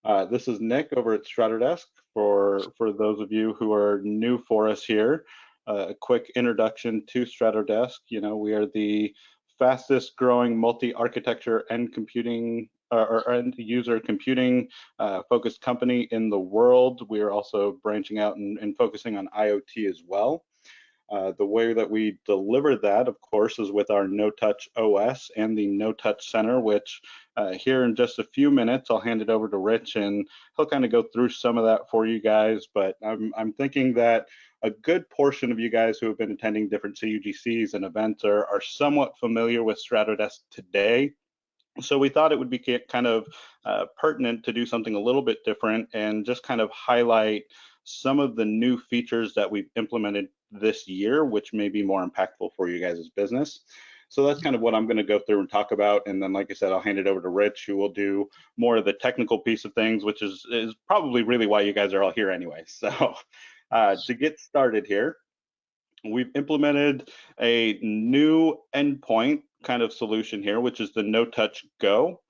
This is Nick over at Stratodesk. For those of you who are new for us here, a quick introduction to Stratodesk. You know, we are the fastest growing multi-architecture and computing or end user computing focused company in the world. We are also branching out and focusing on IoT as well. The way that we deliver that, of course, is with our No-Touch OS and the No-Touch Center, which here in just a few minutes, I'll hand it over to Rich and he'll kind of go through some of that for you guys. But I'm thinking that a good portion of you guys who have been attending different CUGCs and events are somewhat familiar with Stratodesk today. So we thought it would be kind of pertinent to do something a little bit different and just kind of highlight some of the new features that we've implemented this year, which may be more impactful for you guys' business. So that's kind of what I'm going to go through and talk about. And then, like I said, I'll hand it over to Rich, who will do more of the technical piece of things, which is probably really why you guys are all here anyway. So to get started here, we've implemented a new endpoint kind of solution here, which is the No-Touch Go.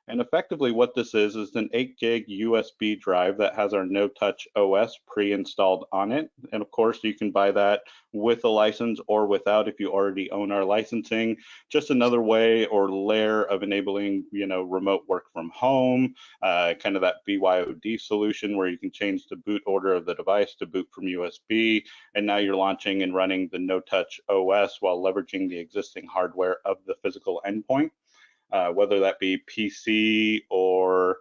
And effectively what this is an 8 gig USB drive that has our No-Touch OS pre-installed on it. And of course, you can buy that with a license or without if you already own our licensing. Just another way or layer of enabling, you know, remote work from home, kind of that BYOD solution where you can change the boot order of the device to boot from USB. And now you're launching and running the No-Touch OS while leveraging the existing hardware of the physical endpoint. Whether that be PC or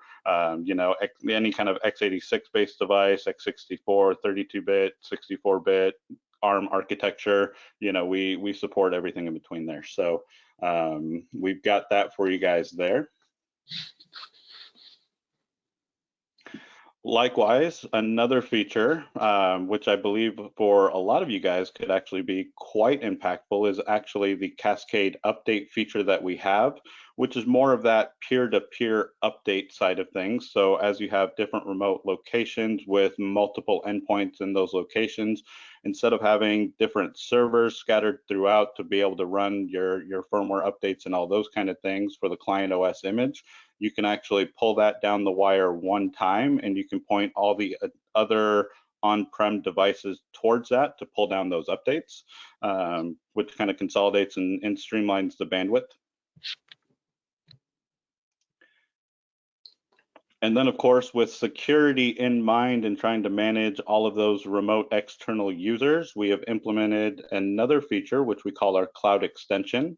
you know, any kind of x86 based device, x64, 32-bit, 64-bit, ARM architecture, you know, we support everything in between there. So we've got that for you guys there. Likewise, another feature, which I believe for a lot of you guys could actually be quite impactful, is actually the Cascade update feature that we have, which is more of that peer-to-peer update side of things. So as you have different remote locations with multiple endpoints in those locations, instead of having different servers scattered throughout to be able to run your firmware updates and all those kind of things for the client OS image, you can actually pull that down the wire one time and you can point all the other on-prem devices towards that to pull down those updates, which kind of consolidates and streamlines the bandwidth. And then, of course, with security in mind and trying to manage all of those remote external users, we have implemented another feature, which we call our Cloud Extension.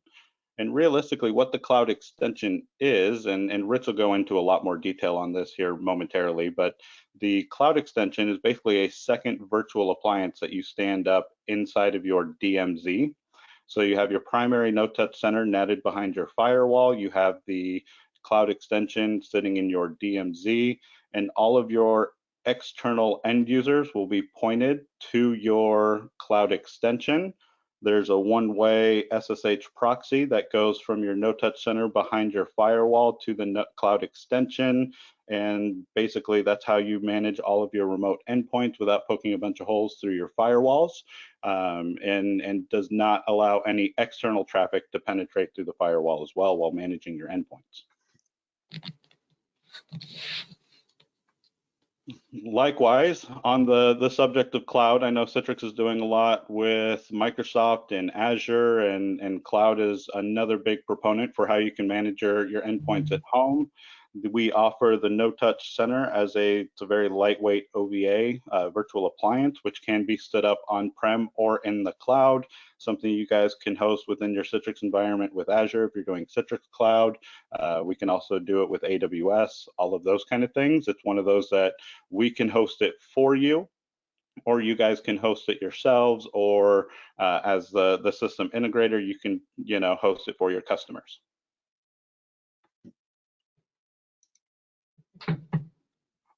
And realistically, what the Cloud Extension is, and Rich will go into a lot more detail on this here momentarily, but the Cloud Extension is basically a second virtual appliance that you stand up inside of your DMZ. So you have your primary No-Touch Center netted behind your firewall. You have the Cloud Extension sitting in your DMZ, and all of your external end users will be pointed to your Cloud Extension. There's a one-way SSH proxy that goes from your No-Touch Center behind your firewall to the Cloud Extension. And basically, that's how you manage all of your remote endpoints without poking a bunch of holes through your firewalls, and does not allow any external traffic to penetrate through the firewall as well while managing your endpoints. Likewise, on the subject of cloud, I know Citrix is doing a lot with Microsoft and Azure, and cloud is another big proponent for how you can manage your endpoints at home. We offer the No-Touch Center as it's a very lightweight OVA virtual appliance, which can be stood up on-prem or in the cloud, something you guys can host within your Citrix environment with Azure if you're doing Citrix Cloud. We can also do it with AWS, all of those kind of things. It's one of those that we can host it for you, or you guys can host it yourselves, or as the system integrator, you can, you know, host it for your customers.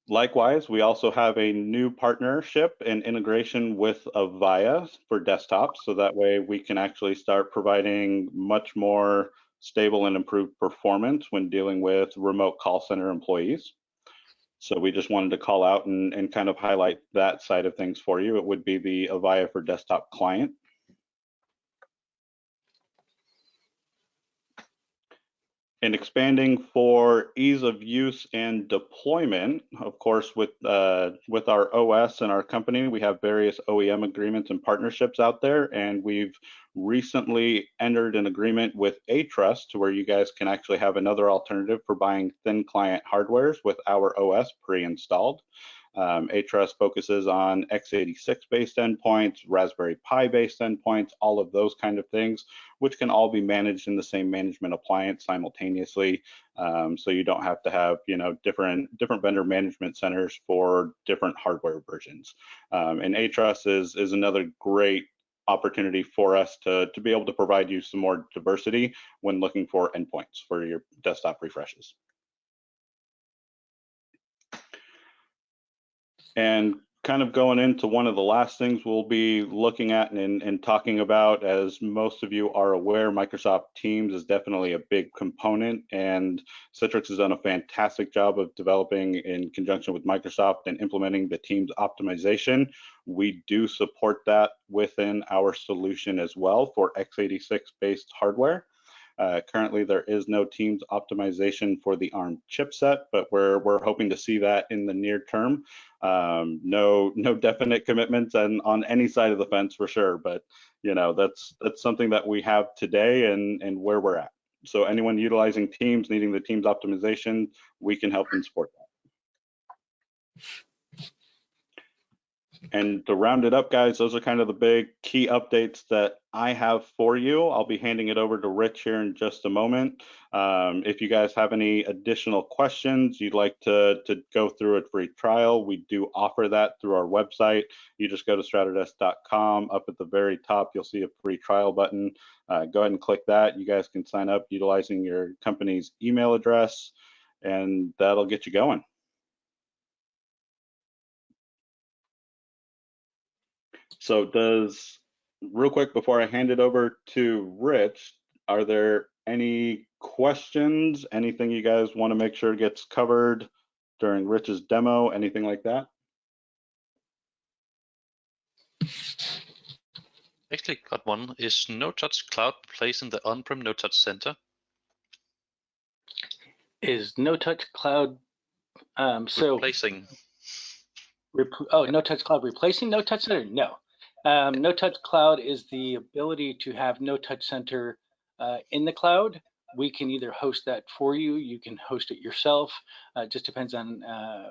Likewise, we also have a new partnership and integration with Avaya for desktops, so that way we can actually start providing much more stable and improved performance when dealing with remote call center employees. So we just wanted to call out and kind of highlight that side of things for you. It would be the Avaya for desktop client. And expanding for ease of use and deployment, of course, with our OS and our company, we have various OEM agreements and partnerships out there, and we've recently entered an agreement with A-Trust to where you guys can actually have another alternative for buying thin client hardwares with our OS pre-installed. A-Trust focuses on x86 based endpoints, Raspberry Pi based endpoints, all of those kind of things, which can all be managed in the same management appliance simultaneously. So you don't have to have, you know, different vendor management centers for different hardware versions. And A-Trust is another great opportunity for us to be able to provide you some more diversity when looking for endpoints for your desktop refreshes. And kind of going into one of the last things we'll be looking at and talking about, as most of you are aware, Microsoft Teams is definitely a big component, and Citrix has done a fantastic job of developing in conjunction with Microsoft and implementing the Teams optimization. We do support that within our solution as well for x86 based hardware. Currently, there is no Teams optimization for the ARM chipset, but we're hoping to see that in the near term. No definite commitments on any side of the fence for sure, but you know, that's something that we have today and where we're at. So anyone utilizing Teams, needing the Teams optimization, we can help and support that. And to round it up, guys, those are kind of the big key updates that I have for you. I'll be handing it over to Rich here in just a moment. If you guys have any additional questions, you'd like to go through a free trial, we do offer that through our website. You just go to stratodesk.com. Up at the very top, you'll see a free trial button. Go ahead and click that. You guys can sign up utilizing your company's email address, and that'll get you going. So real quick before I hand it over to Rich, are there any questions, anything you guys want to make sure gets covered during Rich's demo, anything like that? Actually got one. Is No-Touch Cloud replacing the on-prem No-Touch Center? Is No-Touch Cloud replacing? No-Touch Cloud replacing No-Touch Center? No. No-Touch Cloud is the ability to have No-Touch Center in the cloud. We can either host that for you, you can host it yourself. It just depends on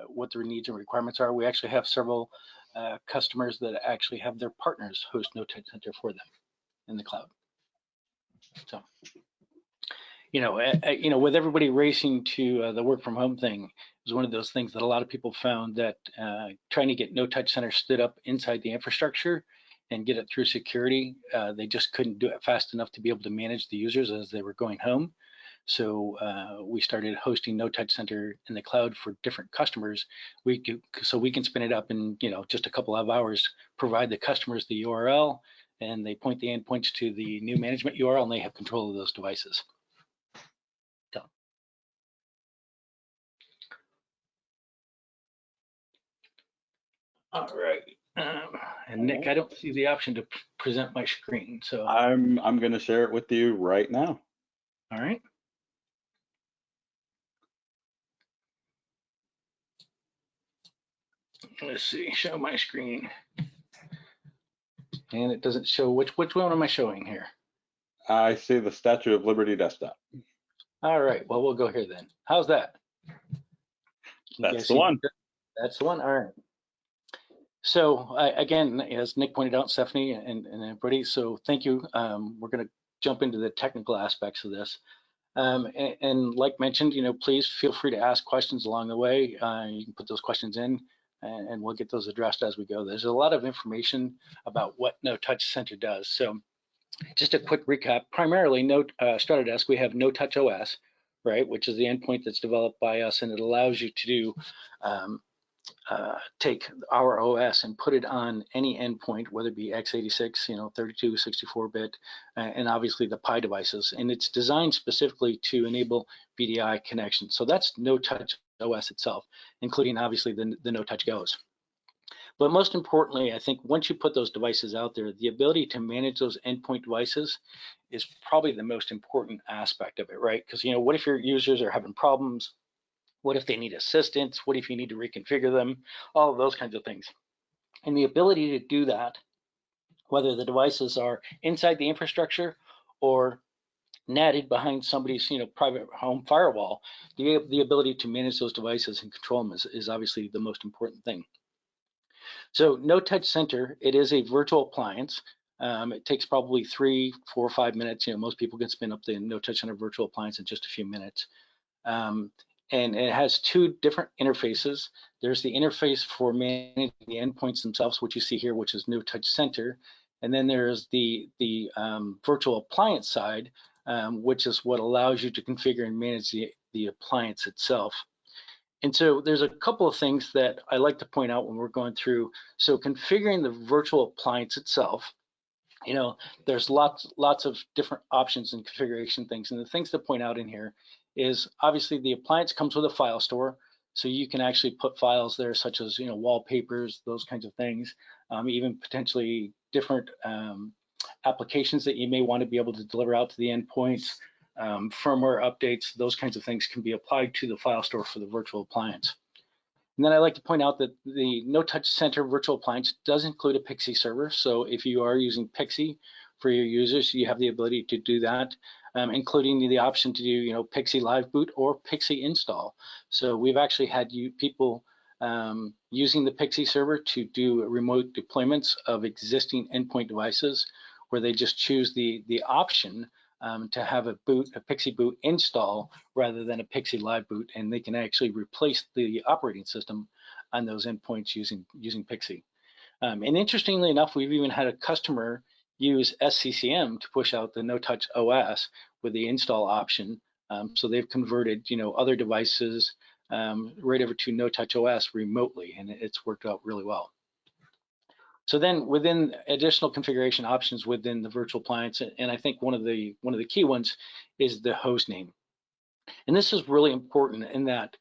what their needs and requirements are. We actually have several customers that actually have their partners host No-Touch Center for them in the cloud. So, you know, with everybody racing to the work from home thing, it was one of those things that a lot of people found that trying to get No-Touch Center stood up inside the infrastructure and get it through security, they just couldn't do it fast enough to be able to manage the users as they were going home. So we started hosting No-Touch Center in the cloud for different customers. So we can spin it up in, you know, just a couple of hours, provide the customers the URL, and they point the endpoints to the new management URL, and they have control of those devices. So. All right. And Nick, I don't see the option to present my screen, so I'm going to share it with you right now. All right. Let's see. Show my screen, and it doesn't show which one am I showing here? I see the Statue of Liberty desktop. All right. Well, we'll go here then. How's that? That's the one. That's the one. All right. So again, as Nick pointed out, Stephanie and everybody, so thank you. We're going to jump into the technical aspects of this. And like mentioned, you know, please feel free to ask questions along the way. You can put those questions in and we'll get those addressed as we go. There's a lot of information about what No-Touch Center does. So just a quick recap, primarily Stratodesk, we have No-Touch OS, right, which is the endpoint that's developed by us, and it allows you to do take our OS and put it on any endpoint, whether it be x86, you know, 32, 64-bit, and obviously the Pi devices. And it's designed specifically to enable VDI connection. So that's No-Touch OS itself, including obviously the No-Touch Goes. But most importantly, I think once you put those devices out there, the ability to manage those endpoint devices is probably the most important aspect of it, right? Because, you know, what if your users are having problems? What if they need assistance? What if you need to reconfigure them? All of those kinds of things. And the ability to do that, whether the devices are inside the infrastructure or natted behind somebody's, you know, private home firewall, the ability to manage those devices and control them is obviously the most important thing. So No Touch Center, it is a virtual appliance. It takes probably 3, 4, 5 minutes. You know, most people can spin up the No Touch Center virtual appliance in just a few minutes. And it has two different interfaces. There's the interface for managing the endpoints themselves, which you see here, which is No Touch Center. And then there's the virtual appliance side, which is what allows you to configure and manage the appliance itself. And so there's a couple of things that I like to point out when we're going through. So configuring the virtual appliance itself, you know, there's lots of different options and configuration things. And the things to point out in here is obviously the appliance comes with a file store. So you can actually put files there, such as, you know, wallpapers, those kinds of things, even potentially different applications that you may want to be able to deliver out to the endpoints. Firmware updates, those kinds of things can be applied to the file store for the virtual appliance. And then I like to point out that the No Touch Center virtual appliance does include a PXE server. So if you are using PXE for your users, you have the ability to do that, including the option to do, you know, PXE Live Boot or PXE install. So we've actually had people using the PXE server to do remote deployments of existing endpoint devices, where they just choose the option to have a PXE boot install rather than a PXE Live Boot, and they can actually replace the operating system on those endpoints using PXE. And interestingly enough, we've even had a customer use SCCM to push out the No Touch OS with the install option. So they've converted, you know, other devices right over to No Touch OS remotely, and it's worked out really well. So then within additional configuration options within the virtual appliance, and I think one of the key ones is the host name. And this is really important in that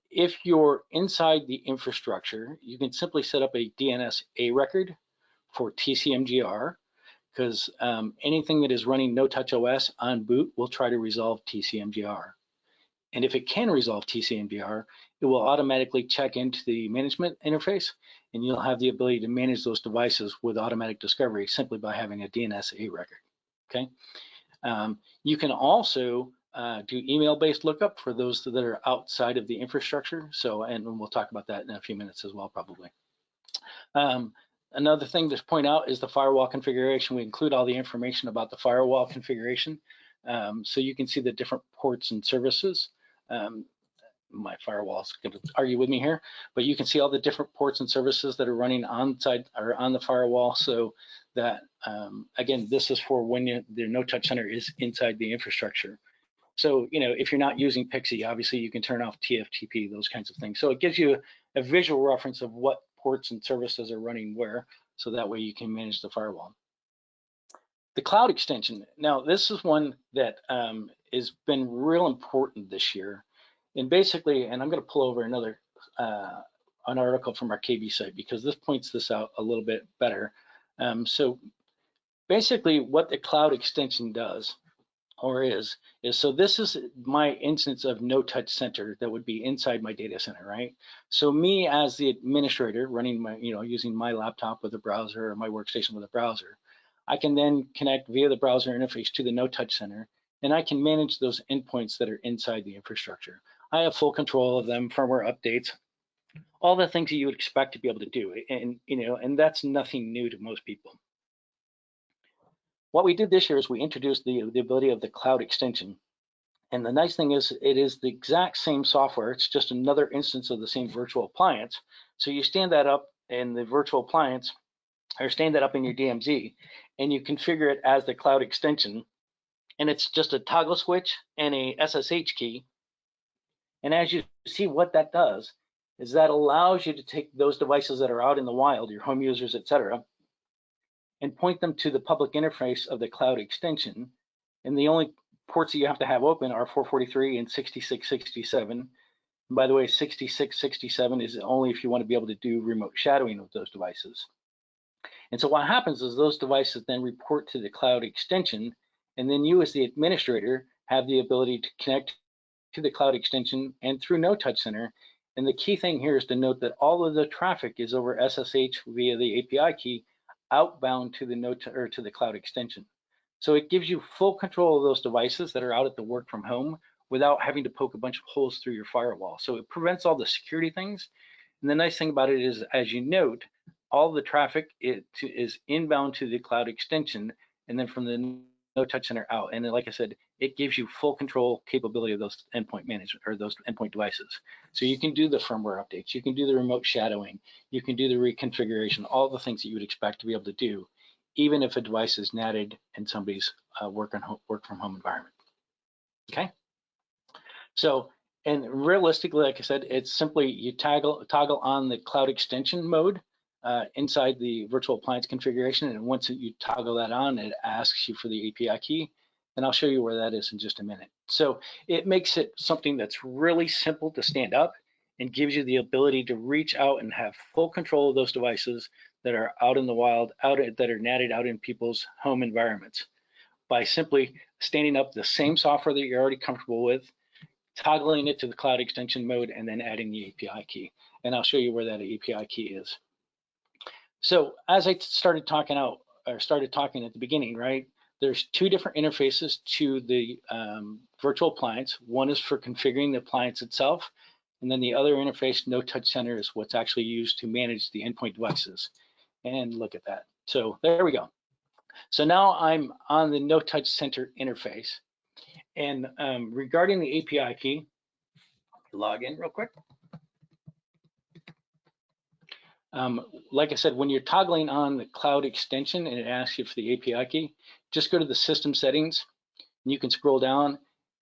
if you're inside the infrastructure, you can simply set up a DNS A record for TCMGR, because anything that is running No Touch OS on boot will try to resolve TCMGR. And if it can resolve TCMGR, it will automatically check into the management interface, and you'll have the ability to manage those devices with automatic discovery simply by having a DNS-A record, okay? You can also do email-based lookup for those that are outside of the infrastructure. So, and we'll talk about that in a few minutes as well, probably. Another thing to point out is the firewall configuration. We include all the information about the firewall configuration. So you can see the different ports and services. My firewall's going to argue with me here, but you can see all the different ports and services that are running on-site or on the firewall. So that, again, this is for when the No Touch Center is inside the infrastructure. So, you know, if you're not using PXE, obviously you can turn off TFTP, those kinds of things. So it gives you a visual reference of what ports and services are running where, so that way you can manage the firewall. The cloud extension. Now, this is one that has been real important this year. And basically, and I'm going to pull over another an article from our KB site, because this points this out a little bit better. So basically what the cloud extension does, or is so this is my instance of No Touch Center that would be inside my data center, right? So me as the administrator running my, you know, using my laptop with a browser or my workstation with a browser, I can then connect via the browser interface to the No Touch Center, and I can manage those endpoints that are inside the infrastructure. I have full control of them, firmware updates, all the things that you would expect to be able to do, and you know, and that's nothing new to most people. What we did this year is we introduced the ability of the cloud extension. And the nice thing is it is the exact same software. It's just another instance of the same virtual appliance. So you stand that up in the virtual appliance, or stand that up in your DMZ, and you configure it as the cloud extension. And it's just a toggle switch and a SSH key. And as you see, what that does is that allows you to take those devices that are out in the wild, your home users, etc., and point them to the public interface of the cloud extension. And the only ports that you have to have open are 443 and 6667. By the way, 66, 67 is only if you want to be able to do remote shadowing of those devices. And so what happens is those devices then report to the cloud extension, and then you as the administrator have the ability to connect to the cloud extension and through No Touch Center. And the key thing here is to note that all of the traffic is over SSH via the API key outbound to the cloud extension. So it gives you full control of those devices that are out at the work from home without having to poke a bunch of holes through your firewall. So it prevents all the security things. And the nice thing about it is, as you note, all the traffic is inbound to the cloud extension, and then from the No Touch Center out. And then, like I said, it gives you full control capability of those endpoint management or those endpoint devices. So you can do the firmware updates, you can do the remote shadowing, you can do the reconfiguration, all the things that you would expect to be able to do, even if a device is NATed in somebody's work from home environment. Okay. So, and realistically, like I said, it's simply you toggle on the cloud extension mode inside the virtual appliance configuration, and once you toggle that on, it asks you for the API key, and I'll show you where that is in just a minute. So it makes it something that's really simple to stand up and gives you the ability to reach out and have full control of those devices that are out in the wild, that are NATed out in people's home environments by simply standing up the same software that you're already comfortable with, toggling it to the cloud extension mode, and then adding the API key. And I'll show you where that API key is. So as I started talking at the beginning, right, there's two different interfaces to the virtual appliance. One is for configuring the appliance itself, and then the other interface, No Touch Center, is what's actually used to manage the endpoint devices. And look at that. So there we go. So now I'm on the No Touch Center interface. And regarding the API key, log in real quick. Like I said, when you're toggling on the cloud extension and it asks you for the API key, just go to the system settings and you can scroll down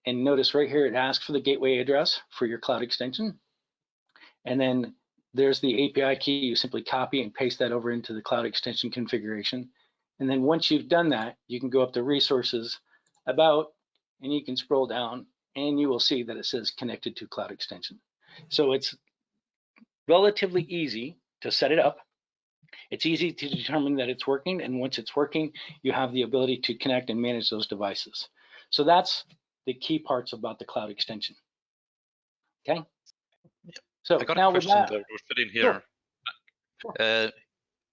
and notice right here it asks for the gateway address for your cloud extension. And then there's the API key. You simply copy and paste that over into the cloud extension configuration. And then once you've done that, you can go up to resources, about, and you can scroll down and you will see that it says connected to cloud extension. So it's relatively easy to set it up. It's easy to determine that it's working, and once it's working, you have the ability to connect and manage those devices. So that's the key parts about the cloud extension. Okay. So I got now a question that was fit in here. Sure.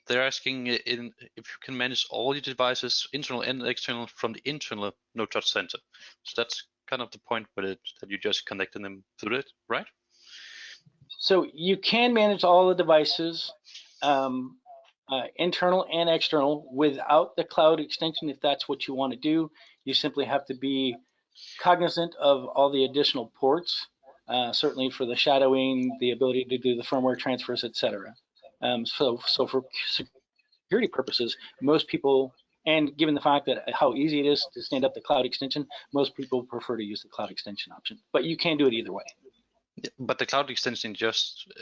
They're asking if you can manage all your devices, internal and external, from the internal No Touch Center. So that's kind of the point with it, that you just connected them through it, right? So you can manage all the devices, internal and external, without the cloud extension if that's what you want to do. You simply have to be cognizant of all the additional ports, certainly for the shadowing, the ability to do the firmware transfers, etc. So for security purposes, most people, and given the fact that how easy it is to stand up the cloud extension, most people prefer to use the cloud extension option, but you can do it either way. But the cloud extension just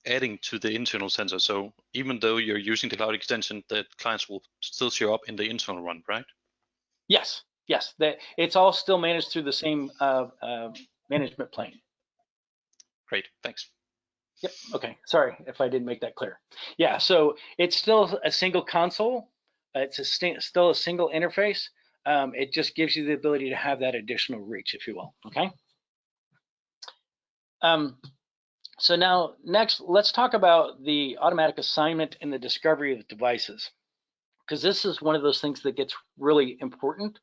adding to the internal sensor. So even though you're using the cloud extension, the clients will still show up in the internal one, right? Yes, yes. It's all still managed through the same management plane. Great, thanks. Yep. Okay. Sorry if I didn't make that clear. Yeah. So it's still a single console. It's still a single interface. It just gives you the ability to have that additional reach, if you will. Okay. So now, next, let's talk about the automatic assignment and the discovery of devices, because this is one of those things that gets really important.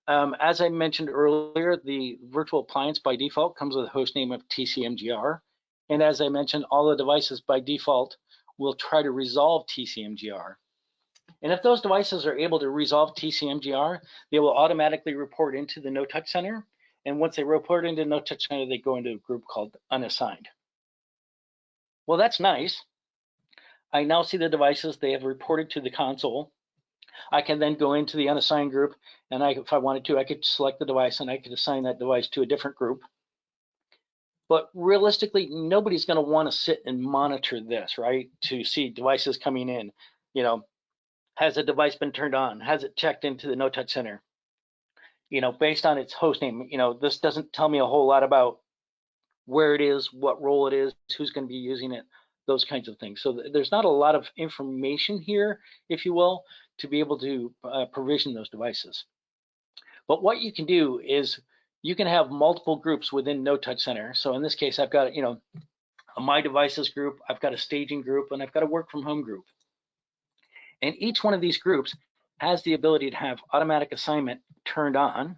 As I mentioned earlier, the virtual appliance by default comes with a host name of TCMGR. And as I mentioned, all the devices by default will try to resolve TCMGR. And if those devices are able to resolve TCMGR, they will automatically report into the No Touch Center. And once they report into No Touch Center, they go into a group called unassigned. Well, that's nice. I now see the devices they have reported to the console. I can then go into the unassigned group, and if I wanted to, I could select the device and I could assign that device to a different group. But realistically, nobody's going to want to sit and monitor this, right? To see devices coming in. You know, has a device been turned on? Has it checked into the No Touch Center? You know, based on its host name, you know, this doesn't tell me a whole lot about where it is, what role it is, who's going to be using it, those kinds of things. So there's not a lot of information here, if you will, to be able to provision those devices. But what you can do is you can have multiple groups within No Touch Center. So in this case, I've got, a My Devices group, I've got a staging group, and I've got a work from home group. And each one of these groups has the ability to have automatic assignment turned on.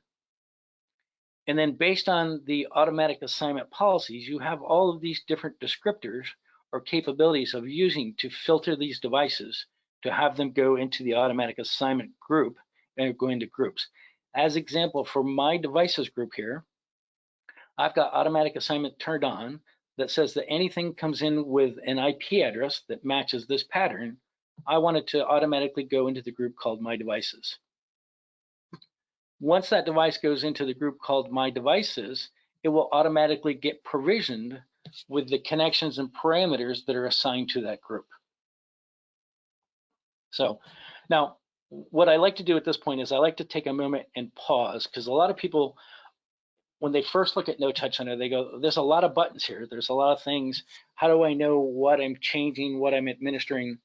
And then based on the automatic assignment policies, you have all of these different descriptors or capabilities of using to filter these devices to have them go into the automatic assignment group and go into groups. As example, for My Devices group here, I've got automatic assignment turned on that says that anything comes in with an IP address that matches this pattern, I want it to automatically go into the group called My Devices. Once that device goes into the group called My Devices, it will automatically get provisioned with the connections and parameters that are assigned to that group. So now, what I like to do at this point is I like to take a moment and pause, because a lot of people, when they first look at No Touch Center, they go, there's a lot of buttons here. There's a lot of things. How do I know what I'm changing, what I'm administering?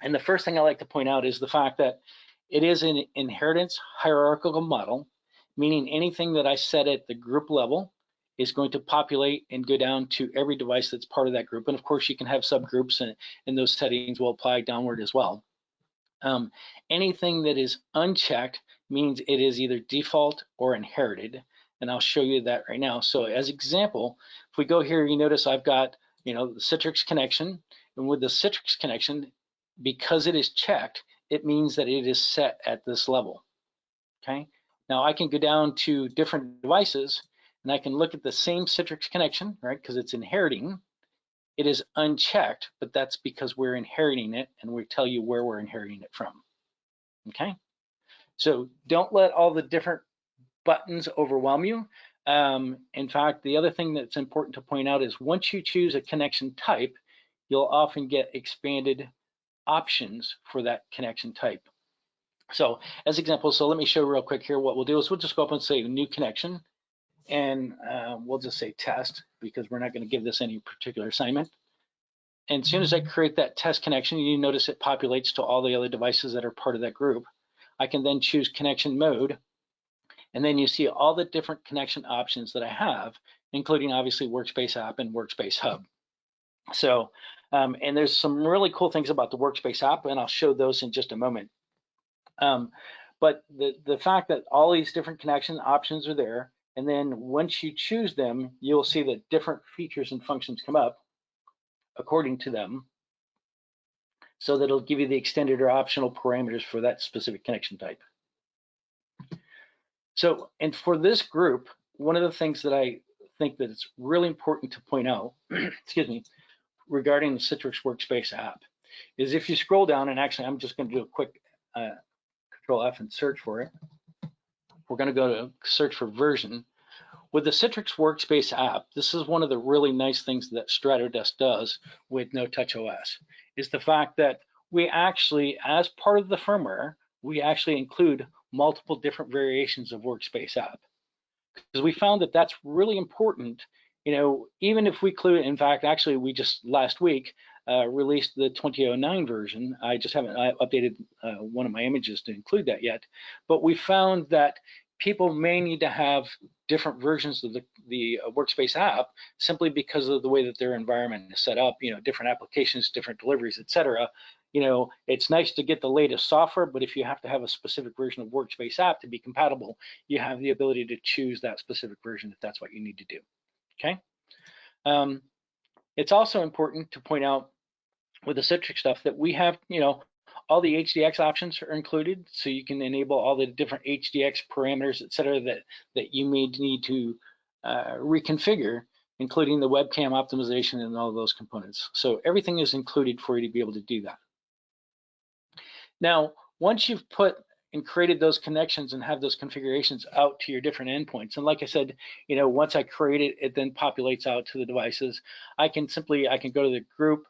And the first thing I like to point out is the fact that it is an inheritance hierarchical model, meaning anything that I set at the group level is going to populate and go down to every device that's part of that group. And of course, you can have subgroups, and those settings will apply downward as well. Anything that is unchecked means it is either default or inherited. And I'll show you that right now. So as example, if we go here, you notice I've got, the Citrix connection. And with the Citrix connection, because it is checked, it means that it is set at this level, okay? Now I can go down to different devices and I can look at the same Citrix connection, right? Because it's inheriting. It is unchecked, but that's because we're inheriting it, and we tell you where we're inheriting it from, okay? So don't let all the different buttons overwhelm you. In fact, the other thing that's important to point out is once you choose a connection type, you'll often get expanded options for that connection type. So as example, so let me show real quick here. What we'll do is we'll just go up and say new connection, and we'll just say test, because we're not going to give this any particular assignment. And as soon as I create that test connection, you notice it populates to all the other devices that are part of that group. I can then choose connection mode, and then you see all the different connection options that I have, including obviously Workspace App and Workspace Hub. So, and there's some really cool things about the Workspace App, and I'll show those in just a moment. But the fact that all these different connection options are there, and then once you choose them, you'll see that different features and functions come up according to them, so that it'll give you the extended or optional parameters for that specific connection type. So, and for this group, one of the things that I think that it's really important to point out, excuse me, regarding the Citrix Workspace app, is if you scroll down, and actually I'm just going to do a quick Control F and search for it. We're going to go to search for version. With the Citrix Workspace app, this is one of the really nice things that Stratodesk does with No Touch OS, is the fact that we actually, as part of the firmware, we actually include multiple different variations of Workspace app. Because we found that that's really important, even if we include, in fact, actually we just last week released the 2009 version. I just haven't updated one of my images to include that yet, but we found that people may need to have different versions of the Workspace app simply because of the way that their environment is set up, different applications, different deliveries, etc. It's nice to get the latest software, but if you have to have a specific version of Workspace app to be compatible, you have the ability to choose that specific version if that's what you need to do, okay? It's also important to point out with the Citrix stuff that we have, all the HDX options are included, so you can enable all the different HDX parameters, et cetera, that you may need to reconfigure, including the webcam optimization and all those components. So everything is included for you to be able to do that. Now, once you've put and created those connections and have those configurations out to your different endpoints, and like I said, once I create it, it then populates out to the devices. I can go to the group,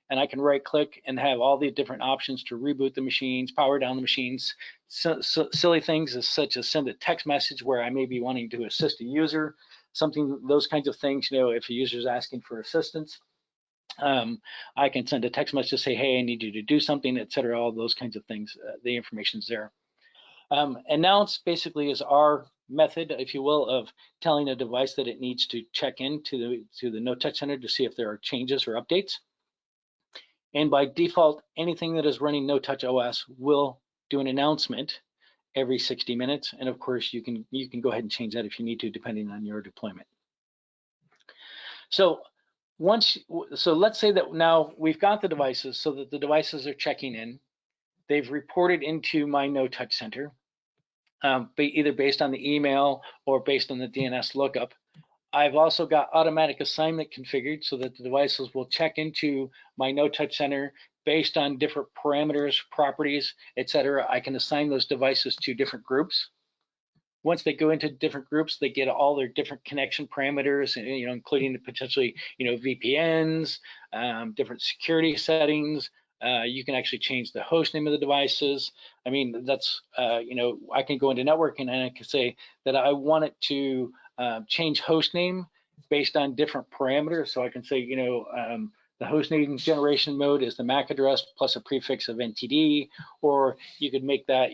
and I can right click and have all the different options to reboot the machines, power down the machines, so silly things such as send a text message where I may be wanting to assist a user, those kinds of things. If a user is asking for assistance, I can send a text message to say, hey, I need you to do something, etc. All those kinds of things. The information's there. Announce basically is our method, if you will, of telling a device that it needs to check in to the No Touch Center to see if there are changes or updates. And by default, anything that is running No Touch OS will do an announcement every 60 minutes. And of course, you can go ahead and change that if you need to, depending on your deployment. So let's say that now we've got the devices so that the devices are checking in. They've reported into my No Touch Center, either based on the email or based on the DNS lookup. I've also got automatic assignment configured so that the devices will check into my No Touch Center based on different parameters, properties, etc. I can assign those devices to different groups. Once they go into different groups, they get all their different connection parameters, including potentially, VPNs, different security settings. You can actually change the host name of the devices. I mean, that's, I can go into networking and I can say that I want it to change host name based on different parameters. So I can say, the host name generation mode is the MAC address plus a prefix of NTD, or you could make that,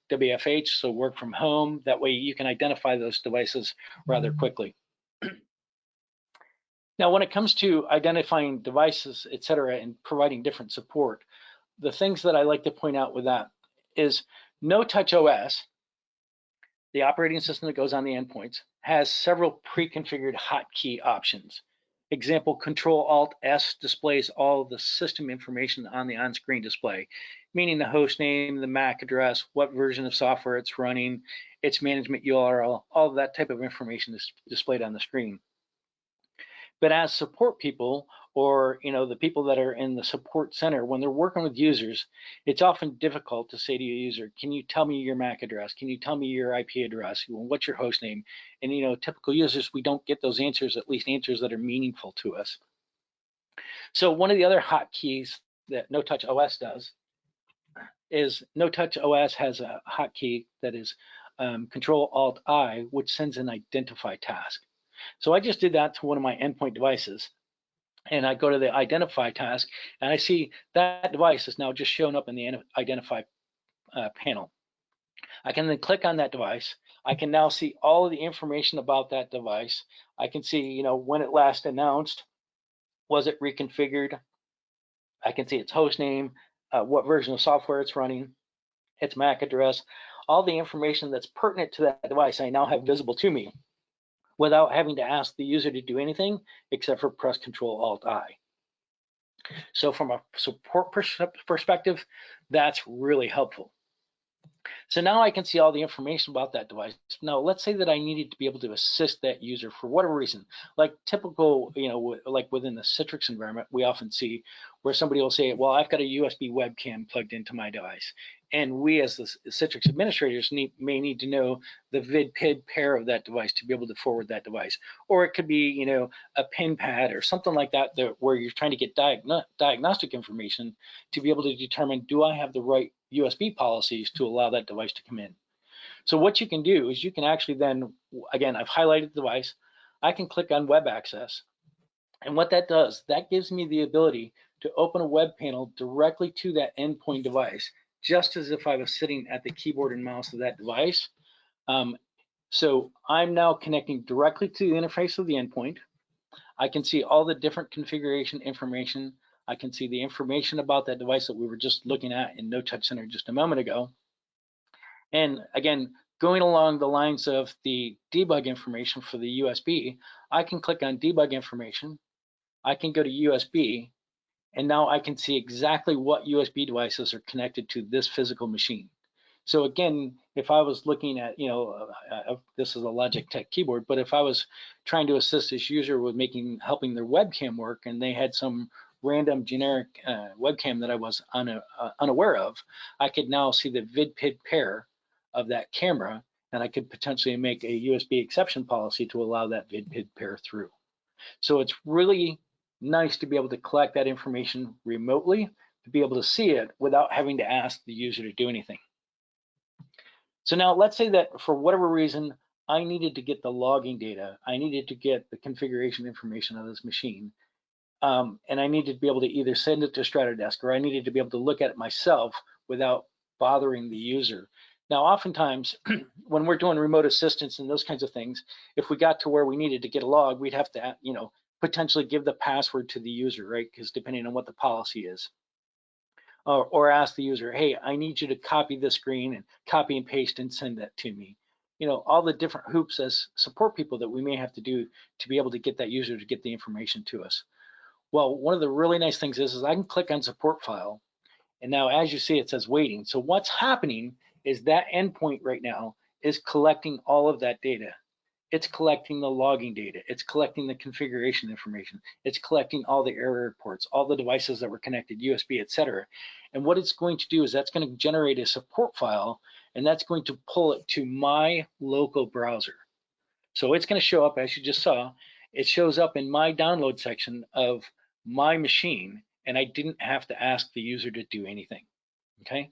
WFH, so work from home. That way you can identify those devices rather quickly. Now, when it comes to identifying devices, et cetera, and providing different support, the things that I like to point out with that is No Touch OS, the operating system that goes on the endpoints, has several pre-configured hotkey options. Example, Control-Alt-S displays all the system information on the on-screen display, meaning the host name, the MAC address, what version of software it's running, its management URL, all of that type of information is displayed on the screen. But as support people, or the people that are in the support center, when they're working with users, it's often difficult to say to a user, can you tell me your MAC address? Can you tell me your IP address? What's your host name? And typical users, we don't get those answers, at least answers that are meaningful to us. So one of the other hotkeys that No Touch OS does is No Touch OS has a hotkey that is Control-Alt-I, which sends an identify task. So I just did that to one of my endpoint devices, and I go to the identify task, and I see that device is now just shown up in the identify panel. I can then click on that device. I can now see all of the information about that device. I can see, when it last announced, was it reconfigured? I can see its host name, what version of software it's running, its MAC address, all the information that's pertinent to that device I now have visible to me, without having to ask the user to do anything except for press Control-Alt-I. So from a support perspective, that's really helpful. So now I can see all the information about that device. Now, let's say that I needed to be able to assist that user for whatever reason, like typical, like within the Citrix environment, we often see where somebody will say, well, I've got a USB webcam plugged into my device. And we as the Citrix administrators may need to know the vid-pid pair of that device to be able to forward that device. Or it could be, a pin pad or something like that, where you're trying to get diagnostic information to be able to determine, do I have the right USB policies to allow that device to come in? So what you can do is you can actually then, again, I've highlighted the device. I can click on web access. And what that does, that gives me the ability to open a web panel directly to that endpoint device, just as if I was sitting at the keyboard and mouse of that device. So I'm now connecting directly to the interface of the endpoint. I can see all the different configuration information. I can see the information about that device that we were just looking at in No Touch Center just a moment ago. And again, going along the lines of the debug information for the USB, I can click on debug information. I can go to USB, and now I can see exactly what USB devices are connected to this physical machine. So again, if I was looking at, this is a Logitech keyboard, but if I was trying to assist this user with helping their webcam work, and they had some random generic webcam that I was unaware of, I could now see the vid-pid pair of that camera, and I could potentially make a USB exception policy to allow that vid-pid pair through. So it's really nice to be able to collect that information remotely, to be able to see it without having to ask the user to do anything. So now let's say that for whatever reason, I needed to get the logging data. I needed to get the configuration information of this machine. And I needed to be able to either send it to Stratodesk, or I needed to be able to look at it myself without bothering the user. Now, oftentimes, when we're doing remote assistance and those kinds of things, if we got to where we needed to get a log, we'd have to, potentially give the password to the user, right? Because depending on what the policy is. Or ask the user, hey, I need you to copy the screen and copy and paste and send that to me. All the different hoops as support people that we may have to do to be able to get that user to get the information to us. Well, one of the really nice things is I can click on support file, and now as you see, it says waiting. So what's happening is that endpoint right now is collecting all of that data. It's collecting the logging data. It's collecting the configuration information. It's collecting all the error reports, all the devices that were connected, USB, etc. And what it's going to do is that's going to generate a support file, and that's going to pull it to my local browser. So it's going to show up, as you just saw, it shows up in my download section of my machine, and I didn't have to ask the user to do anything, okay?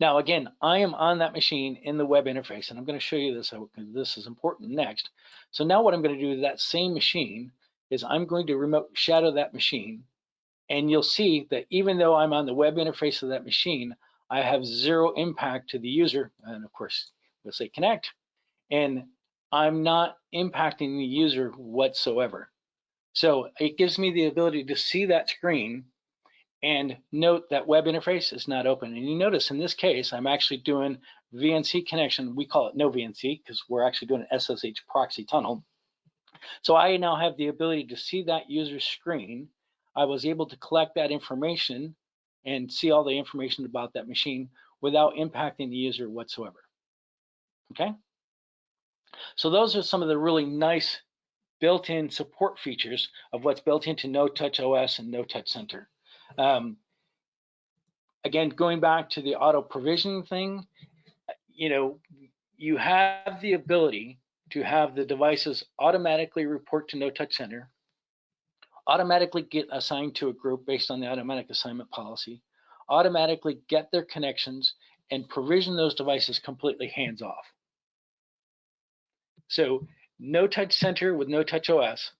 Now, again, I am on that machine in the web interface, and I'm going to show you this because this is important next. So now what I'm going to do to that same machine is I'm going to remote shadow that machine, and you'll see that even though I'm on the web interface of that machine, I have zero impact to the user, and of course, we'll say connect, and I'm not impacting the user whatsoever. So it gives me the ability to see that screen and note that web interface is not open. And you notice in this case, I'm actually doing VNC connection. We call it no VNC because we're actually doing an SSH proxy tunnel. So I now have the ability to see that user screen. I was able to collect that information and see all the information about that machine without impacting the user whatsoever. Okay? So those are some of the really nice built-in support features of what's built into No Touch OS and No Touch Center. Again, going back to the auto provisioning thing, you have the ability to have the devices automatically report to No Touch Center, automatically get assigned to a group based on the automatic assignment policy, automatically get their connections, and provision those devices completely hands-off. So No Touch Center with No Touch OS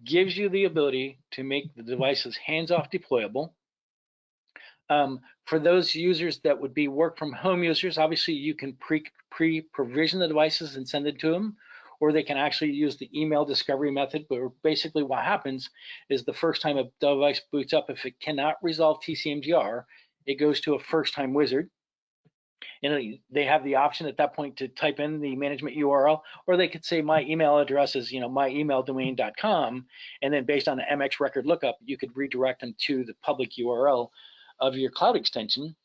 gives you the ability to make the devices hands-off deployable. For those users that would be work from home users, obviously you can pre-provision the devices and send it to them, or they can actually use the email discovery method. But basically what happens is the first time a device boots up, if it cannot resolve TCMGR, it goes to a first-time wizard. And they have the option at that point to type in the management URL, or they could say my email address is myemaildomain.com, and then based on the MX record lookup, you could redirect them to the public URL of your cloud extension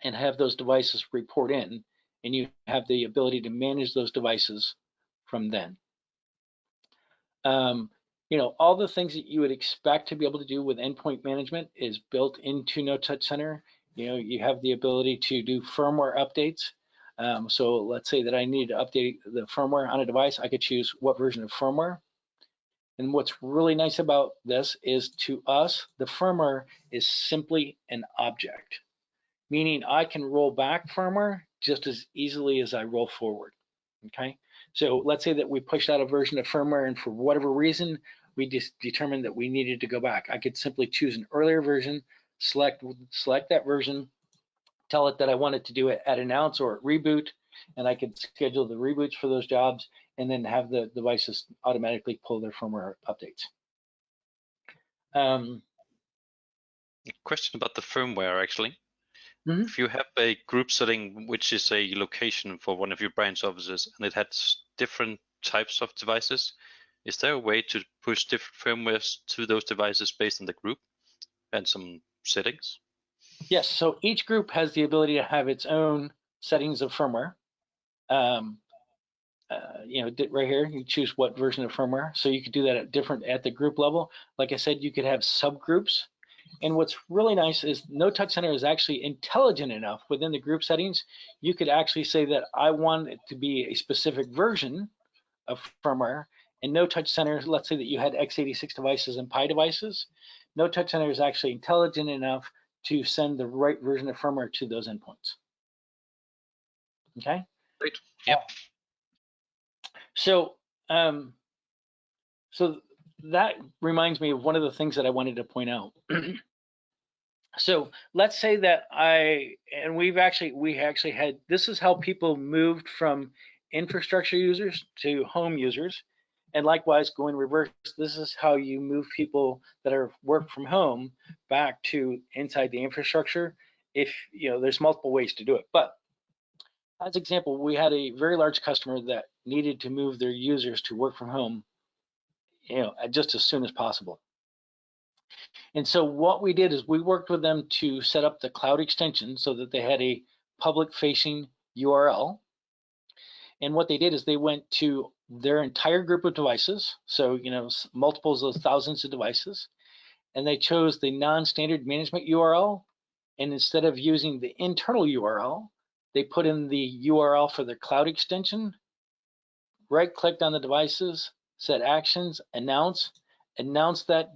and have those devices report in, and you have the ability to manage those devices from then. All the things that you would expect to be able to do with endpoint management is built into No Touch Center. You have the ability to do firmware updates. So let's say that I need to update the firmware on a device. I could choose what version of firmware. And what's really nice about this is, to us, the firmware is simply an object, meaning I can roll back firmware just as easily as I roll forward, okay? So let's say that we pushed out a version of firmware, and for whatever reason, we just determined that we needed to go back. I could simply choose an earlier version, select that version, tell it that I wanted to do it at announce or at reboot, and I could schedule the reboots for those jobs, and then have the devices automatically pull their firmware updates. Question about the firmware, actually. Mm-hmm. If you have a group setting, which is a location for one of your branch offices, and it has different types of devices, is there a way to push different firmwares to those devices based on the group and some settings? Yes, so each group has the ability to have its own settings of firmware. Right here, you choose what version of firmware. So you could do that at the group level. Like I said, you could have subgroups. And what's really nice is No Touch Center is actually intelligent enough within the group settings. You could actually say that I want it to be a specific version of firmware. And No Touch Center, let's say that you had x86 devices and Pi devices. No Touch Center is actually intelligent enough to send the right version of firmware to those endpoints. Okay? Great. Yep. So, so that reminds me of one of the things that I wanted to point out. So let's say that we actually had, this is how people moved from infrastructure users to home users. And likewise, going reverse, this is how you move people that are work from home back to inside the infrastructure. If, there's multiple ways to do it. But as example, we had a very large customer that needed to move their users to work from home, just as soon as possible. And so what we did is we worked with them to set up the cloud extension so that they had a public facing URL. And what they did is they went to their entire group of devices. So, multiples of thousands of devices, and they chose the non-standard management URL. And instead of using the internal URL, they put in the URL for their cloud extension, right-clicked on the devices, set actions, announce that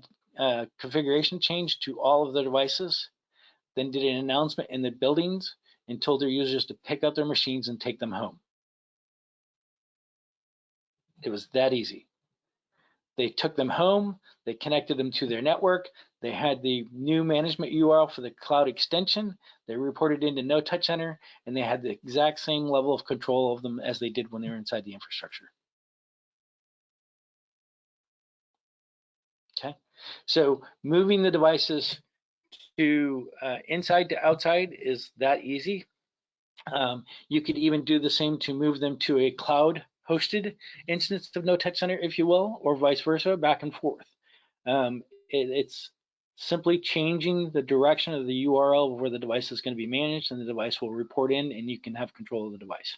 configuration change to all of the devices, then did an announcement in the buildings and told their users to pick up their machines and take them home. It was that easy. They took them home, they connected them to their network, they had the new management URL for the cloud extension, they reported into No Touch Center, and they had the exact same level of control of them as they did when they were inside the infrastructure. Okay, so moving the devices to inside to outside is that easy. You could even do the same to move them to a cloud hosted instance of No Touch Center, if you will, or vice versa, back and forth. It's simply changing the direction of the URL of where the device is going to be managed, and the device will report in, and you can have control of the device.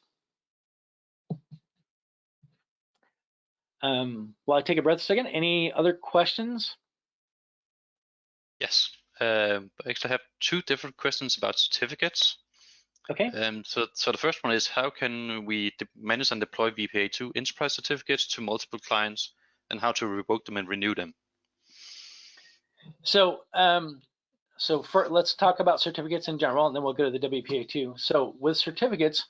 While I take a breath a second, any other questions? Yes. I actually have two different questions about certificates. Okay. So the first one is, how can we manage and deploy VPA2 enterprise certificates to multiple clients, and how to revoke them and renew them? So, let's talk about certificates in general, and then we'll go to the WPA2. So with certificates,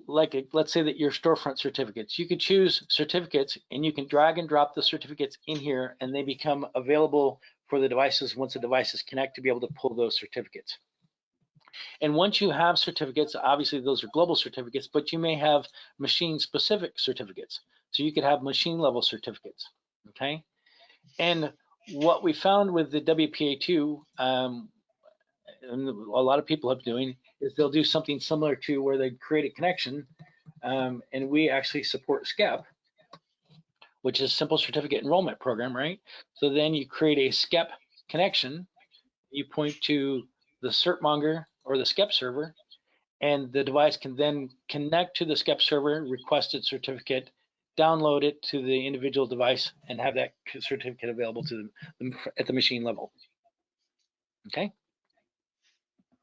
let's say that your storefront certificates, you could choose certificates and you can drag and drop the certificates in here, and they become available for the devices once the devices connect to be able to pull those certificates. And once you have certificates, obviously those are global certificates, but you may have machine specific certificates. So you could have machine level certificates, okay? And what we found with the WPA2, and a lot of people have doing, is they'll do something similar to where they create a connection, and we actually support SCEP, which is Simple Certificate Enrollment Program, right? So then you create a SCEP connection, you point to the certmonger or the SCEP server, and the device can then connect to the SCEP server, request its certificate, download it to the individual device, and have that certificate available to them at the machine level. Okay?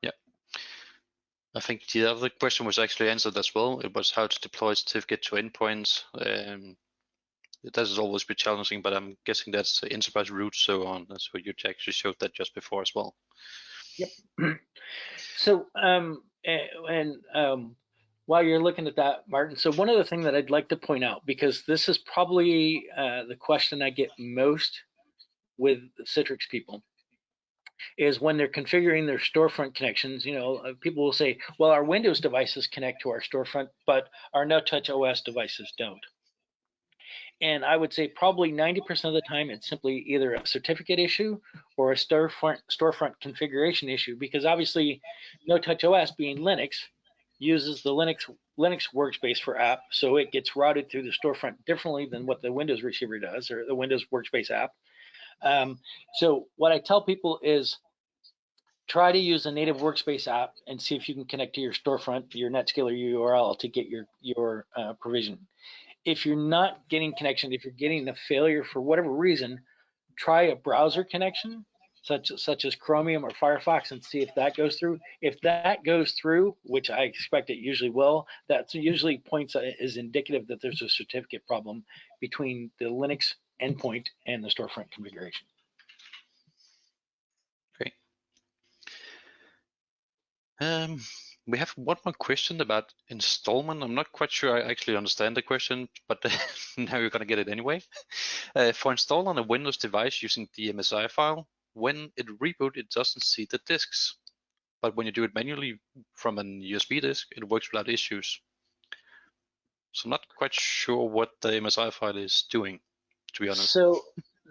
Yeah. I think the other question was actually answered as well. It was how to deploy certificate to endpoints. That has always been challenging, but I'm guessing that's enterprise route, so on. That's what you actually showed that just before as well. Yep. So, while you're looking at that, Martin, so one other thing that I'd like to point out, because this is probably the question I get most with Citrix people, is when they're configuring their storefront connections, people will say, well, our Windows devices connect to our storefront, but our No-Touch OS devices don't. And I would say probably 90% of the time, it's simply either a certificate issue or a storefront configuration issue, because obviously No-Touch OS, being Linux, uses the Linux workspace for app, so it gets routed through the storefront differently than what the Windows receiver does, or the Windows workspace app. So what I tell people is try to use a native workspace app and see if you can connect to your storefront, your NetScaler URL, to get your provision. If you're not getting connection, if you're getting a failure for whatever reason, try a browser connection, such as Chromium or Firefox, and see if that goes through. If that goes through, which I expect it usually will, that usually is indicative that there's a certificate problem between the Linux endpoint and the storefront configuration. Great. We have one more question about installment. I'm not quite sure I actually understand the question, but now you're going to get it anyway. For install on a Windows device using the MSI file, when it reboots, it doesn't see the disks. But when you do it manually from an USB disk, it works without issues. So I'm not quite sure what the MSI file is doing, to be honest. So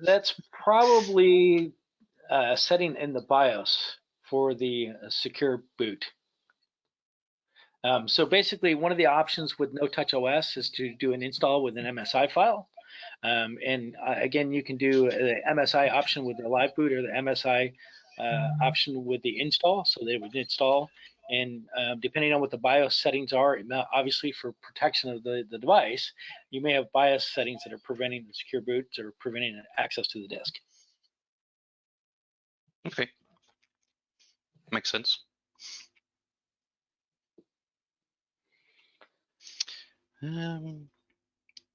that's probably a setting in the BIOS for the secure boot. So basically, one of the options with No Touch OS is to do an install with an MSI file. Again, you can do the MSI option with the live boot or the MSI option with the install, so they would install. And depending on what the BIOS settings are, obviously for protection of the device, you may have BIOS settings that are preventing the secure boots or preventing access to the disk. Okay, makes sense.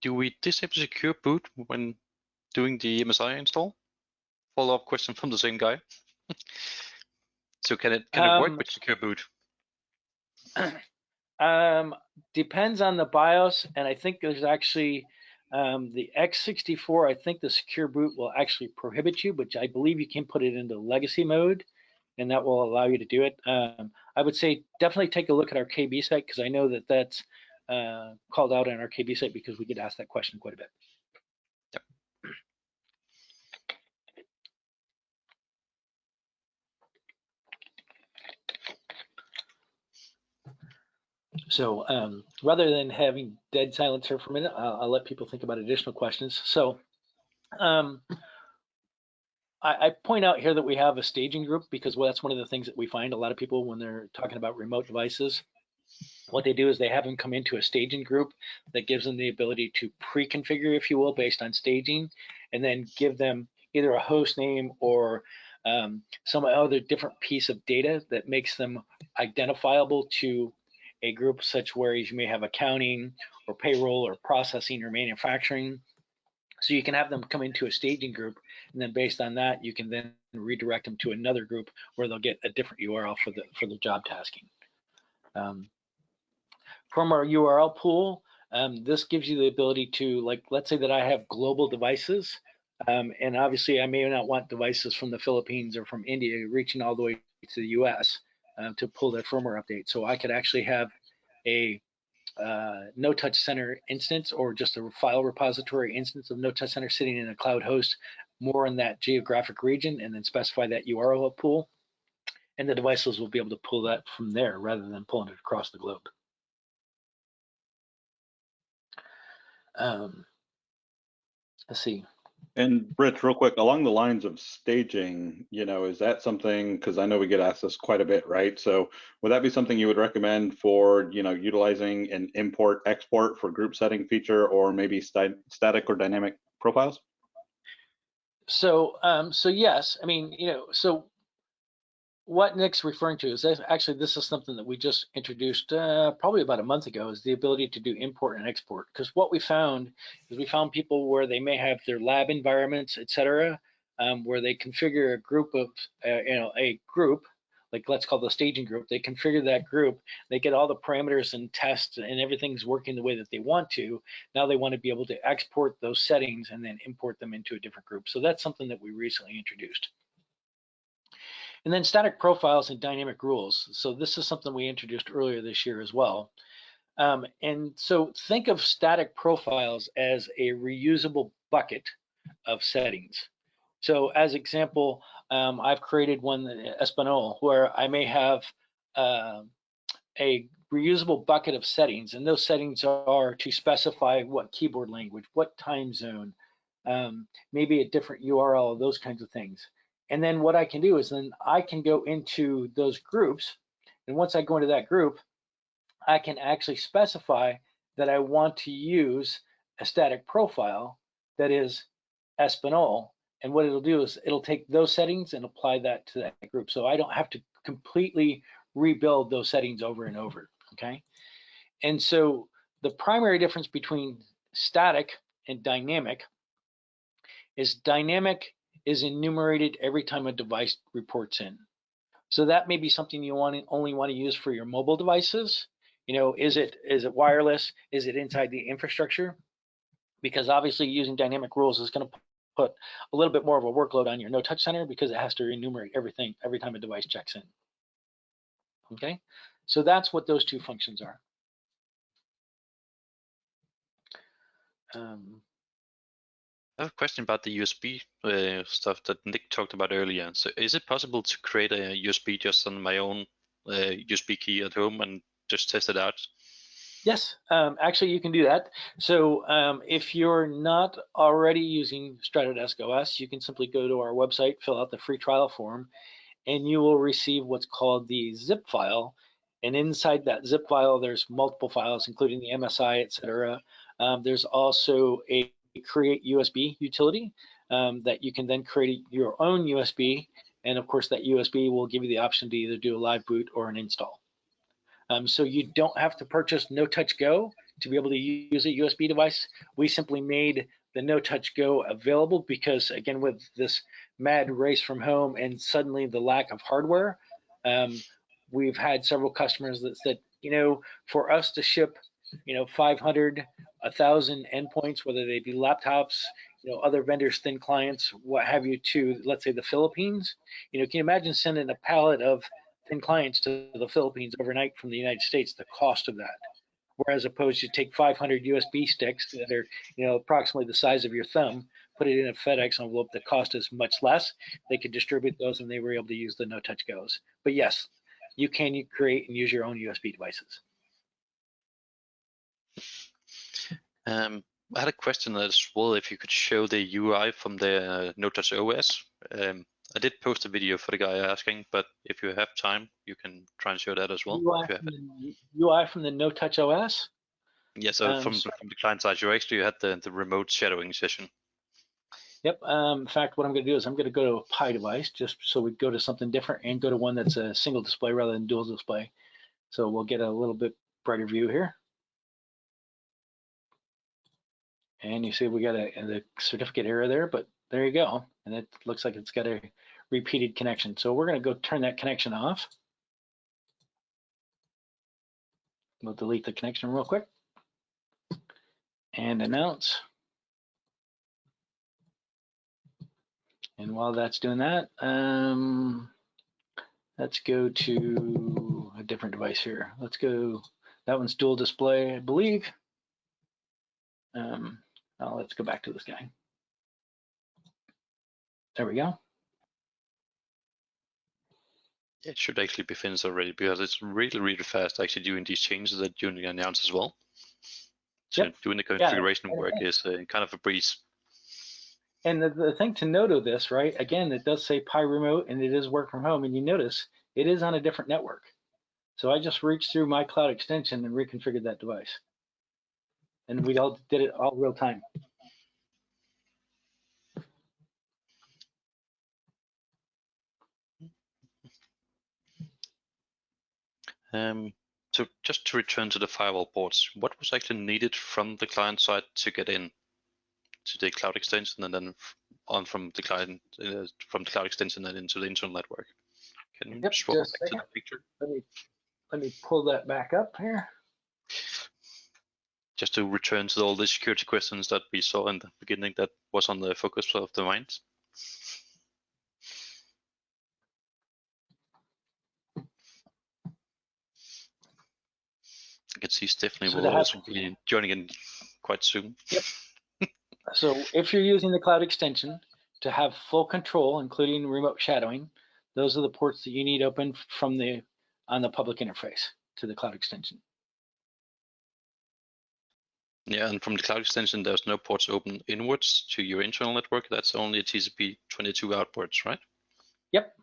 Do we disable secure boot when doing the MSI install? Follow-up question from the same guy. So can it work with secure boot? Depends on the BIOS, and I think there's actually the x64. I think the secure boot will actually prohibit you, but I believe you can put it into legacy mode, and that will allow you to do it. I would say definitely take a look at our KB site, because I know that that's called out on our KB site, because we get asked that question quite a bit. Yep. So rather than having dead silence here for a minute, I'll let people think about additional questions. So I point out here that we have a staging group, because that's one of the things that we find a lot of people when they're talking about remote devices. What they do is they have them come into a staging group that gives them the ability to pre-configure, if you will, based on staging, and then give them either a host name or some other different piece of data that makes them identifiable to a group, such where you may have accounting or payroll or processing or manufacturing. So you can have them come into a staging group, and then based on that, you can then redirect them to another group where they'll get a different URL for the job tasking. From our URL pool, this gives you the ability to, like, let's say that I have global devices, and obviously I may not want devices from the Philippines or from India reaching all the way to the US to pull their firmware update. So I could actually have a No Touch Center instance, or just a file repository instance of No Touch Center sitting in a cloud host more in that geographic region, and then specify that URL pool, and the devices will be able to pull that from there rather than pulling it across the globe. Let's see. And Rich, real quick, along the lines of staging, is that something, because I know we get asked this quite a bit, right? So would that be something you would recommend for, utilizing an import export for group setting feature, or maybe static or dynamic profiles? So, so yes, I mean, so what Nick's referring to is actually, this is something that we just introduced probably about a month ago, is the ability to do import and export. Because what we found is we found people where they may have their lab environments, et cetera, where they configure a group of, a group, like let's call the staging group. They configure that group, they get all the parameters and tests, and everything's working the way that they want to. Now they want to be able to export those settings and then import them into a different group. So that's something that we recently introduced. And then static profiles and dynamic rules. So this is something we introduced earlier this year as well. And so think of static profiles as a reusable bucket of settings. So as example, I've created one, Espanol, where I may have a reusable bucket of settings, and those settings are to specify what keyboard language, what time zone, maybe a different URL, those kinds of things. And then what I can do is then I can go into those groups, and once I go into that group, I can actually specify that I want to use a static profile that is Espanol. And what it'll do is it'll take those settings and apply that to that group. So I don't have to completely rebuild those settings over and over, okay? And so the primary difference between static and dynamic is dynamic is enumerated every time a device reports in. So that may be something you only want to use for your mobile devices. You know, is it wireless? Is it inside the infrastructure? Because obviously using dynamic rules is going to put a little bit more of a workload on your no touch center because it has to enumerate everything every time a device checks in. Okay, so that's what those two functions are. I have a question about the USB stuff that Nick talked about earlier. So is it possible to create a USB just on my own USB key at home and just test it out? Yes, actually you can do that. So if you're not already using Stratodesk OS, you can simply go to our website, fill out the free trial form, and you will receive what's called the zip file. And inside that zip file, there's multiple files, including the MSI, etc. There's also a create USB utility that you can then create your own USB. And of course, that USB will give you the option to either do a live boot or an install. So you don't have to purchase No Touch Go to be able to use a USB device. We simply made the No Touch Go available because, again, with this mad race from home and suddenly the lack of hardware, we've had several customers that said, you know, for us to ship, you know, 500, 1,000 endpoints, whether they be laptops, you know, other vendors, thin clients, what have you, to, let's say, the Philippines, you know, can you imagine sending a pallet of thin clients to the Philippines overnight from the United States, the cost of that? Whereas opposed to take 500 USB sticks that are, you know, approximately the size of your thumb, put it in a FedEx envelope, the cost is much less. They could distribute those and they were able to use the No Touch Goes. But yes, you can create and use your own USB devices. I had a question as well, if you could show the UI from the No Touch OS. I did post a video for the guy asking, but if you have time, you can try and show that as well. UI from the No Touch OS? Yeah, so from the client side, you actually had the remote shadowing session. Yep. In fact, what I'm going to do is I'm going to go to a Pi device just so we go to something different and go to one that's a single display rather than dual display. So we'll get a little bit brighter view here. And you see we got the certificate error there, but there you go. And it looks like it's got a repeated connection. So we're going to go turn that connection off. We'll delete the connection real quick and announce. And while that's doing that, let's go to a different device here. Let's go, that one's dual display, I believe. Let's go back to this guy. There we go. It should actually be finished already because it's really, really fast actually doing these changes that you announced as well. So yep. Doing the configuration work is kind of a breeze. And the thing to note of this, right, again, it does say Pi Remote and it is work from home, and you notice it is on a different network. So I just reached through my cloud extension and reconfigured that device. And we all did it all real time. So just to return to the firewall ports, what was actually needed from the client side to get in to the cloud extension and then on from the client from the cloud extension and into the internal network? Can you swap back to that picture? Let me pull that back up here. Just to return to all the security questions that we saw in the beginning that was on the focus of the minds. I can see Stephanie will also be joining in quite soon. Yep. So if you're using the cloud extension to have full control, including remote shadowing, those are the ports that you need open from on the public interface to the cloud extension. Yeah, and from the cloud extension, there's no ports open inwards to your internal network. That's only a TCP/22 outwards, right? Yep.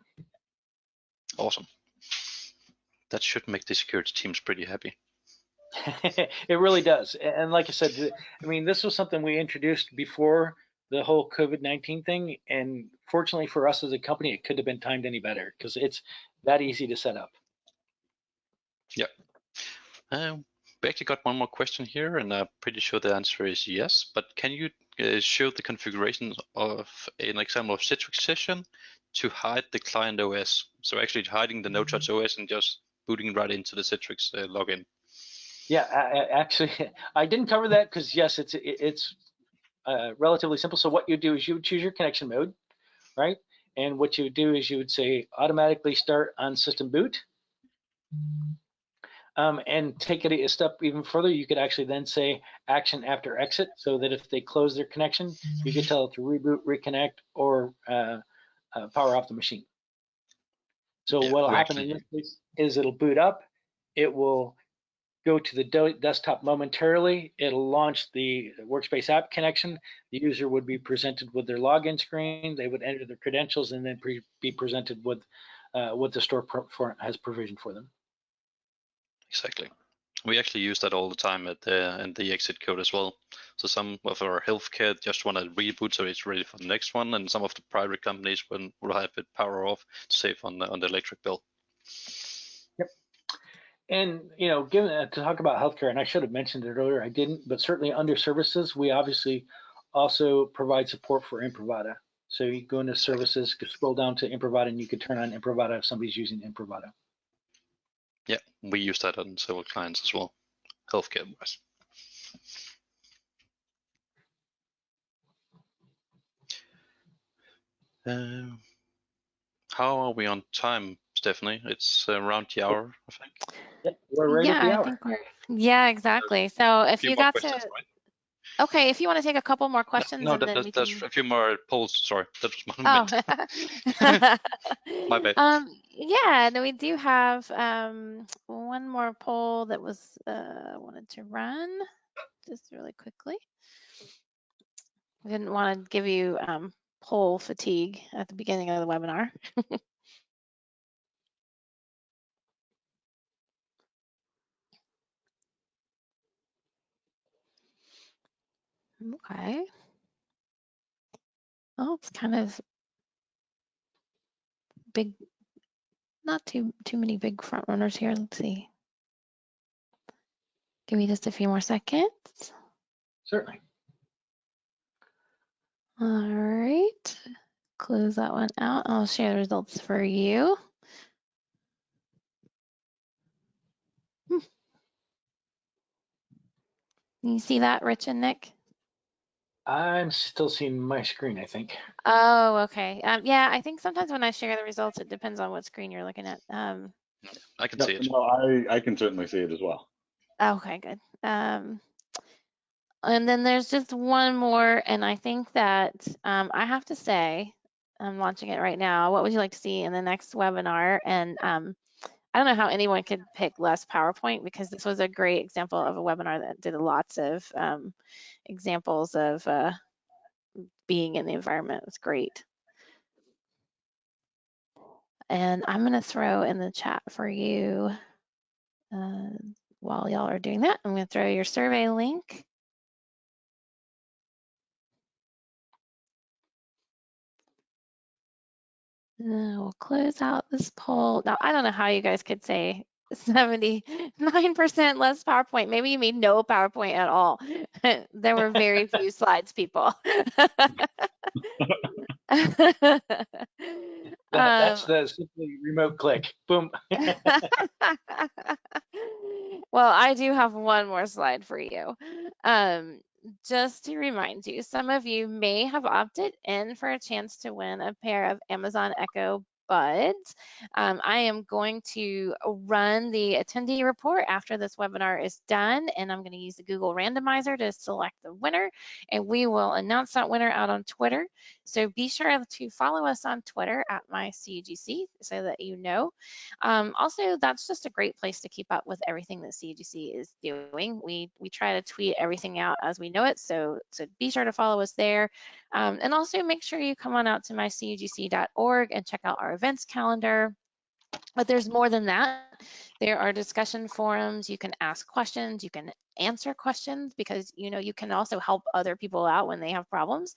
Awesome. That should make the security teams pretty happy. It really does. And like I said, I mean, this was something we introduced before the whole COVID-19 thing. And fortunately for us as a company, it couldn't have been timed any better because it's that easy to set up. Yep. We actually got one more question here, and I'm pretty sure the answer is yes. But can you showed the configuration of an example of Citrix session to hide the client OS. So actually hiding the no-touch OS and just booting right into the Citrix login. Yeah, actually, I didn't cover that because yes, it's relatively simple. So what you do is you would choose your connection mode, right? And what you would do is you would say automatically start on system boot. And take it a step even further, you could actually then say action after exit, so that if they close their connection, you could tell it to reboot, reconnect, or power off the machine. So Yeah, what will happen in this case is it'll boot up, it will go to the desktop momentarily, it'll launch the workspace app connection, the user would be presented with their login screen, they would enter their credentials, and then be presented with what the store has provisioned for them. Exactly. We actually use that all the time at in the exit code as well. So some of our healthcare just want to reboot so it's ready for the next one, and some of the private companies will have it power off to save on the electric bill. Yep. And given to talk about healthcare, and I should have mentioned it earlier, I didn't, but certainly under services, we obviously also provide support for Improvada. So you go into services, scroll down to Improvada, and you could turn on Improvada if somebody's using Improvada. Yeah, we use that on several clients as well, healthcare wise. How are we on time, Stephanie? It's around the hour, I think. Yep, we're right at the hour. I think yeah, exactly. So if you got to, right? okay, if you want to take a couple more questions, no, and then we can. There's a few more polls. Sorry, that was my my bad. Yeah, no, we do have one more poll that was wanted to run just really quickly. We didn't want to give you poll fatigue at the beginning of the webinar. Okay. Oh, it's kind of big, not too many big front runners here. Let's see. Give me just a few more seconds. Certainly. All right. Close that one out. I'll share the results for you. Can you see that, Rich and Nick? I'm still seeing my screen, I think. Oh, okay. Yeah, I think sometimes when I share the results, it depends on what screen you're looking at. I can see it. No, I can certainly see it as well. Okay, good. And then there's just one more, and I think that I have to say, I'm launching it right now. What would you like to see in the next webinar? And I don't know how anyone could pick less PowerPoint, because this was a great example of a webinar that did lots of examples of being in the environment. It's great. And I'm going to throw in the chat for you while y'all are doing that. I'm going to throw your survey link. We'll close out this poll. Now, I don't know how you guys could say 79% less PowerPoint. Maybe you mean no PowerPoint at all. There were very few slides, people. That's the simply remote click. Boom. Well, I do have one more slide for you. Just to remind you, some of you may have opted in for a chance to win a pair of Amazon Echo Buds. I am going to run the attendee report after this webinar is done, and I'm going to use the Google randomizer to select the winner, and we will announce that winner out on Twitter. So be sure to follow us on Twitter at MyCUGC so that you know. Also, that's just a great place to keep up with everything that CUGC is doing. We try to tweet everything out as we know it, so be sure to follow us there. And also make sure you come on out to mycugc.org and check out our events calendar. But there's more than that. There are discussion forums. You can ask questions. You can answer questions because you can also help other people out when they have problems.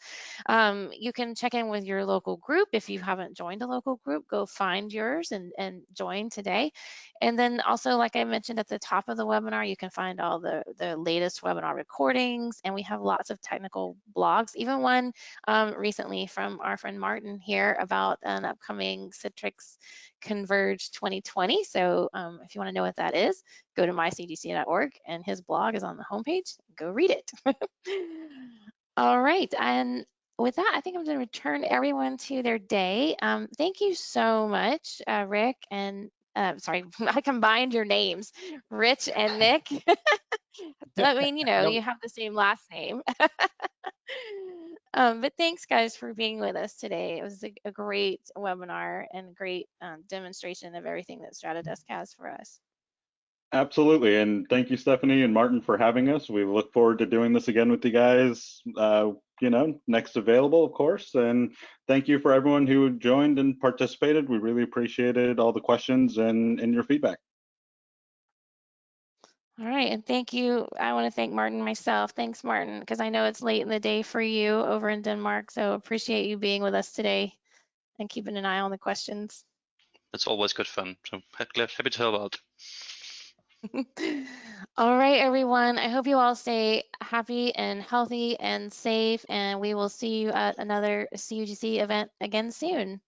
You can check in with your local group. If you haven't joined a local group, go find yours and join today. And then also, like I mentioned at the top of the webinar, you can find all the latest webinar recordings, and we have lots of technical blogs, even one recently from our friend Martin here about an upcoming Citrix Converge 2020. So if you want to know what that is, go to mycgc.org, and his blog is on the homepage. Go read it. All right, and with that, I think I'm going to return everyone to their day. Thank you so much, Rick and sorry, I combined your names, Rich and Nick. I mean, Nope. you have the same last name. But thanks, guys, for being with us today. It was a great webinar and a great demonstration of everything that Stratodesk has for us. Absolutely, and thank you, Stephanie and Martin, for having us. We look forward to doing this again with you guys, next available, of course. And thank you for everyone who joined and participated. We really appreciated all the questions and your feedback. All right, and thank you. I want to thank Martin myself. Thanks, Martin, because I know it's late in the day for you over in Denmark, so appreciate you being with us today and keeping an eye on the questions. It's always good fun. So happy to help out. All right, everyone. I hope you all stay happy and healthy and safe, and we will see you at another CUGC event again soon.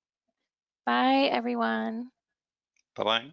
Bye, everyone. Bye-bye.